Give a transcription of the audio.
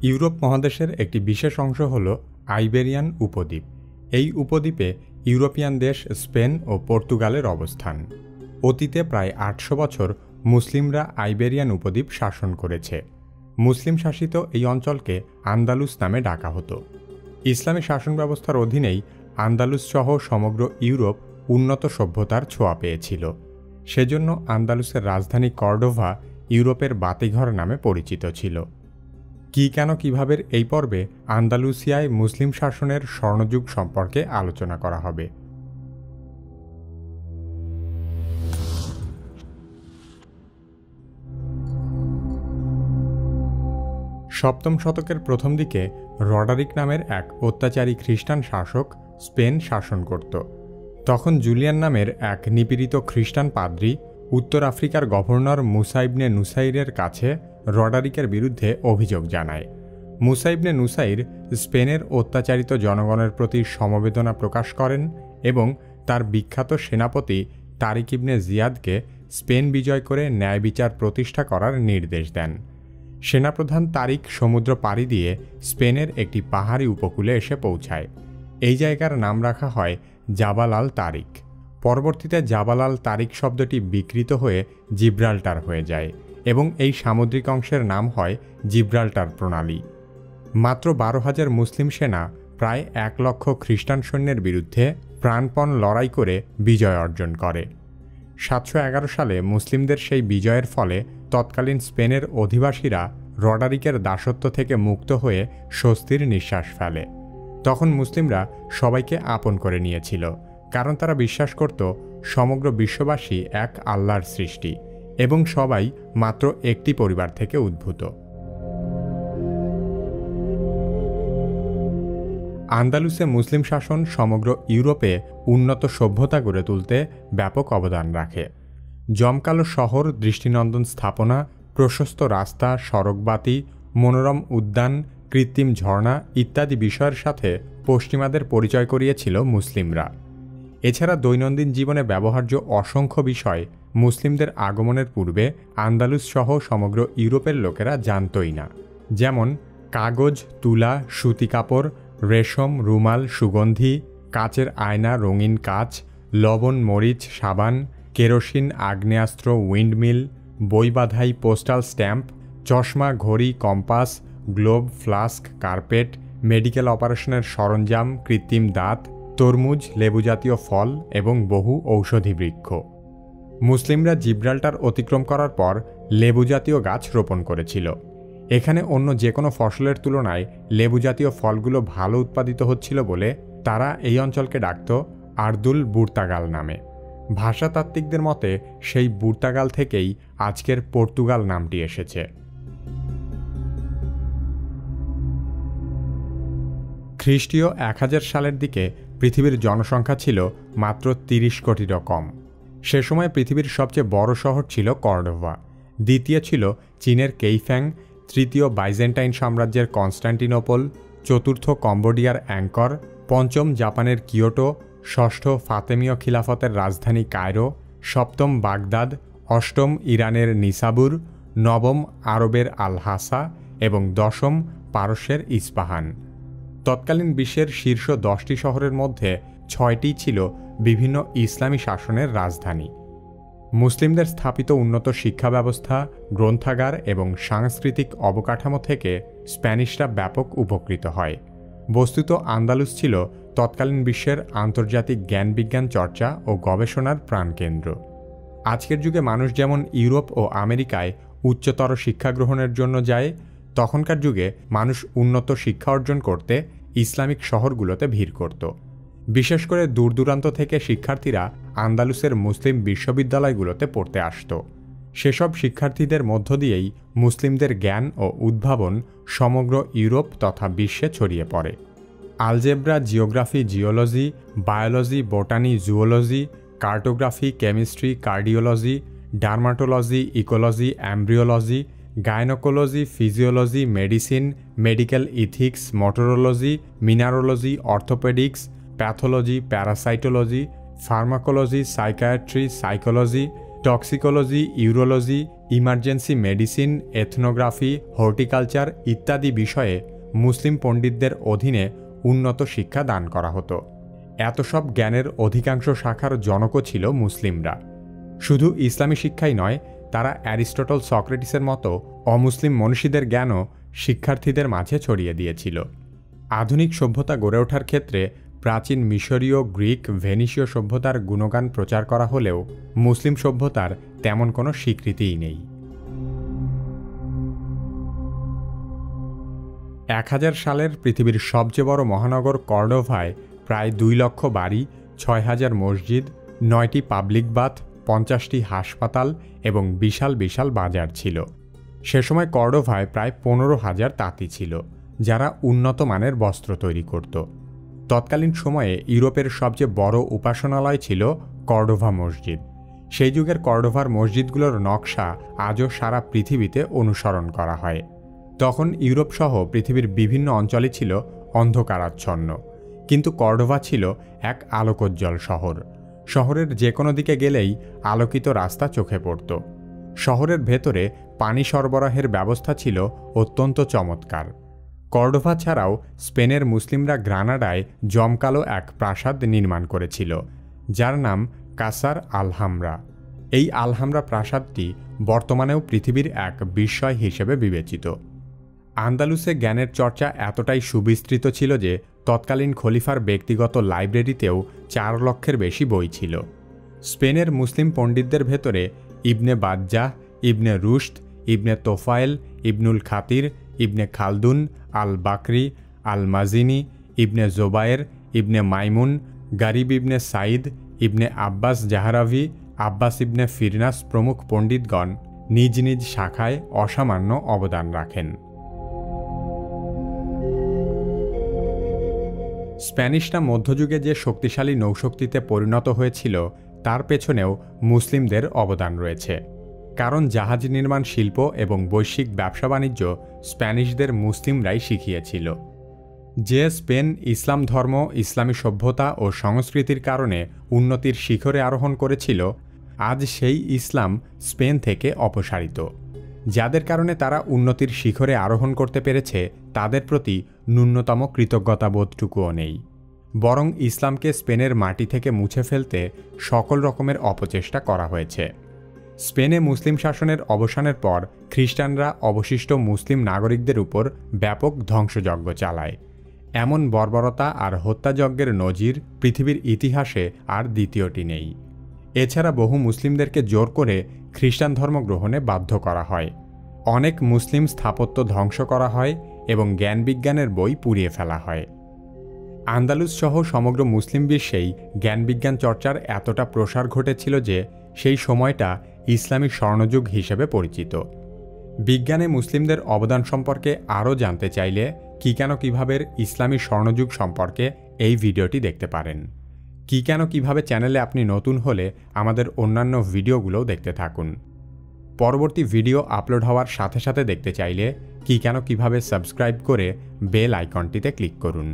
Europe মহাদেশের একটি বিশেষ অংশ হল আইবেরিয়ান উপদ্বীপ। এই উপদ্বীপে ইউরোপিয়ান দেশ স্পেন ও পর্তুগালের অবস্থান। অতীতে প্রায় ৮০০ বছর মুসলিমরা আইবেরিয়ান উপদ্বীপ শাসন করেছে। মুসলিম শাসিত এই অঞ্চলকে আন্দালুস নামে ডাকা হতো। ইসলামী শাসন ব্যবস্থার অধীনেই আন্দালুস সহ সমগ্র ইউরোপ উন্নত সভ্যতার ছোঁয়া পেয়েছিল। সেজন্য আন্দালুসের রাজধানী কর্ডোভা ইউরোপের বাতিঘর নামে পরিচিত ছিল। কেন কিভাবে এই পর্বে আন্দালুসিয়ায় মুসলিম শাসনের স্বর্ণযুগ সম্পর্কে আলোচনা করা হবে। সপ্তম শতকের প্রথম দিকে রডারিক নামের এক অত্যাচারী খ্রিস্টান শাসক স্পেন শাসন করত। তখন জুলিয়ান নামের এক নিপীড়িত খ্রিস্টান পাদ্রী উত্তর আফ্রিকার গভর্নর মুসা ইবনে নুসাইরের কাছে রডারিকের বিরুদ্ধে অভিযোগ জানায়। মুসা ইবনে নুসাইর স্পেনের অত্যাচারিত জনগণের প্রতি সমবেদনা প্রকাশ করেন এবং তার বিখ্যাত সেনাপতি তারিক ইবনে জিয়াদকে স্পেন বিজয় করে ন্যায় বিচার প্রতিষ্ঠা করার নির্দেশ দেন। সেনাপ্রধান তারিক সমুদ্র পাড়ি দিয়ে স্পেনের একটি পাহাড়ি উপকূলে এসে পৌঁছায়। এই জায়গার নাম রাখা হয় জাবাল আল তারিক। পরবর্তীতে জাবাল আল তারিক শব্দটি বিকৃত হয়ে জিব্রাল্টার হয়ে যায় এবং এই সামুদ্রিক অংশের নাম হয় জিব্রাল্টার প্রণালী। মাত্র ১২,০০০ মুসলিম সেনা প্রায় ১,০০,০০০ খ্রিস্টান সৈন্যের বিরুদ্ধে প্রাণপণ লড়াই করে বিজয় অর্জন করে। ৭১১ সালে মুসলিমদের সেই বিজয়ের ফলে তৎকালীন স্পেনের অধিবাসীরা রডারিকের দাসত্ব থেকে মুক্ত হয়ে স্বস্তির নিঃশ্বাস ফেলে। তখন মুসলিমরা সবাইকে আপন করে নিয়েছিল, কারণ তারা বিশ্বাস করত সমগ্র বিশ্ববাসী এক আল্লাহর সৃষ্টি এবং সবাই মাত্র একটি পরিবার থেকে উদ্ভূত। আন্দালুসে মুসলিম শাসন সমগ্র ইউরোপে উন্নত সভ্যতা গড়ে তুলতে ব্যাপক অবদান রাখে। জমকালো শহর, দৃষ্টিনন্দন স্থাপনা, প্রশস্ত রাস্তা, সড়কবাতি, মনোরম উদ্যান, কৃত্রিম ঝর্ণা ইত্যাদি বিষয়ের সাথে পশ্চিমাদের পরিচয় করিয়েছিল মুসলিমরা। এছাড়া দৈনন্দিন জীবনে ব্যবহার্য অসংখ্য বিষয় মুসলিমদের আগমনের পূর্বে আন্দালুস সহ সমগ্র ইউরোপের লোকেরা জানতই না। যেমন কাগজ, তুলা, সুতি কাপড়, রেশম, রুমাল, সুগন্ধি, কাচের আয়না, রঙিন কাচ, লবণ, মরিচ, সাবান, কেরোসিন, আগ্নেয়াস্ত্র, উইন্ডমিল, বই বাঁধাই, পোস্টাল স্ট্যাম্প, চশমা, ঘড়ি, compass, globe, flask, carpet, medical অপারেশনের সরঞ্জাম, কৃত্রিম দাঁত, তরমুজ, লেবু জাতীয় ফল এবং বহু ঔষধি বৃক্ষ। মুসলিমরা জিব্রাল্টার অতিক্রম করার পর লেবু জাতীয় গাছ রোপণ করেছিল। এখানে অন্য যে কোনো ফসলের তুলনায় লেবু জাতীয় ফলগুলো ভালো উৎপাদিত হচ্ছিল বলে তারা এই অঞ্চলকে ডাকত আর্দুল বুর্তাগাল নামে। ভাষাতাত্ত্বিকদের মতে সেই বুর্তাগাল থেকেই আজকের পর্তুগাল নামটি এসেছে। খ্রিস্টীয় ১০০০ সালের দিকে পৃথিবীর জনসংখ্যা ছিল মাত্র ৩০ কোটিরও কম। সে সময় পৃথিবীর সবচেয়ে বড় শহর ছিল কর্ডোভা, দ্বিতীয় ছিল চীনের কেইফ্যাং, তৃতীয় বাইজেন্টাইন সাম্রাজ্যের কনস্টান্টিনোপল, চতুর্থ কম্বোডিয়ার অ্যাঙ্কর, পঞ্চম জাপানের কিয়োটো, ষষ্ঠ ফাতেমীয় খিলাফতের রাজধানী কায়রো, সপ্তম বাগদাদ, অষ্টম ইরানের নিসাবুর, নবম আরবের আল হাসা এবং দশম পারস্যের ইস্পাহান। তৎকালীন বিশ্বের শীর্ষ ১০টি শহরের মধ্যে ৬টি ছিল বিভিন্ন ইসলামী শাসনের রাজধানী। মুসলিমদের স্থাপিত উন্নত শিক্ষা ব্যবস্থা, গ্রন্থাগার এবং সাংস্কৃতিক অবকাঠামো থেকে স্প্যানিশরা ব্যাপক উপকৃত হয়। বস্তুত আন্দালুস ছিল তৎকালীন বিশ্বের আন্তর্জাতিক জ্ঞান বিজ্ঞান চর্চা ও গবেষণার প্রাণকেন্দ্র। আজকের যুগে মানুষ যেমন ইউরোপ ও আমেরিকায় উচ্চতর শিক্ষা গ্রহণের জন্য যায়, তখনকার যুগে মানুষ উন্নত শিক্ষা অর্জন করতে ইসলামিক শহরগুলোতে ভিড় করত। বিশেষ করে দূর দূরান্ত থেকে শিক্ষার্থীরা আন্দালুসের মুসলিম বিশ্ববিদ্যালয়গুলোতে পড়তে আসত। সেসব শিক্ষার্থীদের মধ্য দিয়েই মুসলিমদের জ্ঞান ও উদ্ভাবন সমগ্র ইউরোপ তথা বিশ্বে ছড়িয়ে পড়ে। Algebra, geography, geology, biology, botany, zoology, cartography, chemistry, cardiology, dermatology, ecology, embryology, gynaecology, physiology, medicine, medical ethics, meteorology, mineralogy, orthopaedics, pathology, parasitology, pharmacology, psychiatry, psychology, toxicology, urology emergency medicine, ethnography, horticulture ইত্যাদি বিষয়ে মুসলিম পণ্ডিতদের অধীনে উন্নত শিক্ষা দান করা হতো। এত সব জ্ঞানের অধিকাংশ শাখার জনকও ছিল মুসলিমরা। শুধু ইসলামী শিক্ষাই নয়, তারা অ্যারিস্টটল, সক্রেটিসের মতো অমুসলিম মনীষীদের জ্ঞানও শিক্ষার্থীদের মাঝে ছড়িয়ে দিয়েছিল। আধুনিক সভ্যতা গড়ে ওঠার ক্ষেত্রে প্রাচীন মিশরীয়, গ্রিক, ভেনিসীয় সভ্যতার গুণগান প্রচার করা হলেও মুসলিম সভ্যতার তেমন কোনো স্বীকৃতিই নেই। 1000 সালের পৃথিবীর সবচেয়ে বড় মহানগর কর্ডোভায় প্রায় 2 লক্ষ বাড়ি, 6000 মসজিদ, 9টি পাবলিক বাথ, 50টি হাসপাতাল এবং বিশাল বিশাল বাজার ছিল। সে সময় কর্ডোভায় প্রায় 15,000 তাঁতি ছিল, যারা উন্নত মানের বস্ত্র তৈরি করত। তৎকালীন সময়ে ইউরোপের সবচেয়ে বড় উপাসনালয় ছিল কর্ডোভা মসজিদ। সেই যুগের কর্ডোভার মসজিদগুলোর নকশা আজও সারা পৃথিবীতে অনুসরণ করা হয়। তখন ইউরোপ সহ পৃথিবীর বিভিন্ন অঞ্চলে ছিল অন্ধকারাচ্ছন্ন, কিন্তু কর্ডোভা ছিল এক আলোকোজ্জ্বল শহর। শহরের যে কোনো দিকে গেলেই আলোকিত রাস্তা চোখে পড়ত। শহরের ভেতরে পানি সরবরাহের ব্যবস্থা ছিল অত্যন্ত চমৎকার। কর্ডোভা ছাড়াও স্পেনের মুসলিমরা গ্রানাডায় জমকালো এক প্রাসাদ নির্মাণ করেছিল, যার নাম কাসার আলহামরা। এই আলহামরা প্রাসাদটি বর্তমানেও পৃথিবীর এক বিস্ময় হিসেবে বিবেচিত। আন্দালুসে জ্ঞানের চর্চা এতটাই সুবিস্তৃত ছিল যে তৎকালীন খলিফার ব্যক্তিগত লাইব্রেরিতেও 4 লক্ষের বেশি বই ছিল। স্পেনের মুসলিম পণ্ডিতদের ভেতরে ইবনে বাজ্জাহ, ইবনে রুশদ, ইবনে তোফায়েল, ইবনুল খাতির, ইবনে খালদুন, আল বাকরি, আল মাজিনি, ইবনে জোবায়ের, ইবনে মাইমুন, গারিব ইবনে সাইদ, ইবনে আব্বাস জাহারাভি, আব্বাস ইবনে ফিরনাস প্রমুখ পণ্ডিতগণ নিজ নিজ শাখায় অসামান্য অবদান রাখেন। স্প্যানিশরা মধ্যযুগে যে শক্তিশালী নৌশক্তিতে পরিণত হয়েছিল তার পেছনেও মুসলিমদের অবদান রয়েছে, কারণ জাহাজ নির্মাণ শিল্প এবং বৈশ্বিক ব্যবসা বাণিজ্য স্প্যানিশদের মুসলিমরাই শিখিয়েছিল। যে স্পেন ইসলাম ধর্ম, ইসলামী সভ্যতা ও সংস্কৃতির কারণে উন্নতির শিখরে আরোহণ করেছিল, আজ সেই ইসলাম স্পেন থেকে অপসারিত। যাদের কারণে তারা উন্নতির শিখরে আরোহণ করতে পেরেছে তাদের প্রতি ন্যূনতম কৃতজ্ঞতাবোধটুকুও নেই, বরং ইসলামকে স্পেনের মাটি থেকে মুছে ফেলতে সকল রকমের অপচেষ্টা করা হয়েছে। স্পেনে মুসলিম শাসনের অবসানের পর খ্রিস্টানরা অবশিষ্ট মুসলিম নাগরিকদের উপর ব্যাপক ধ্বংসযজ্ঞ চালায়। এমন বর্বরতা আর হত্যাযজ্ঞের নজির পৃথিবীর ইতিহাসে আর দ্বিতীয়টি নেই। এছাড়া বহু মুসলিমদেরকে জোর করে খ্রিস্টান ধর্ম গ্রহণে বাধ্য করা হয়। অনেক মুসলিম স্থাপত্য ধ্বংস করা হয় এবং জ্ঞানবিজ্ঞানের বই পুড়িয়ে ফেলা হয়। আন্দালুস সহ সমগ্র মুসলিম বিশ্বেই জ্ঞানবিজ্ঞান চর্চার এতটা প্রসার ঘটেছিল যে সেই সময়টা ইসলামী স্বর্ণযুগ হিসেবে পরিচিত। বিজ্ঞানে মুসলিমদের অবদান সম্পর্কে আরও জানতে চাইলে কি কেন কিভাবে ইসলামী স্বর্ণযুগ সম্পর্কে এই ভিডিওটি দেখতে পারেন। কি কেন কিভাবে চ্যানেলে আপনি নতুন হলে আমাদের অন্যান্য ভিডিওগুলোও দেখতে থাকুন। পরবর্তী ভিডিও আপলোড হওয়ার সাথে সাথে দেখতে চাইলে কি কেন কিভাবে সাবস্ক্রাইব করে বেল আইকনটিতে ক্লিক করুন।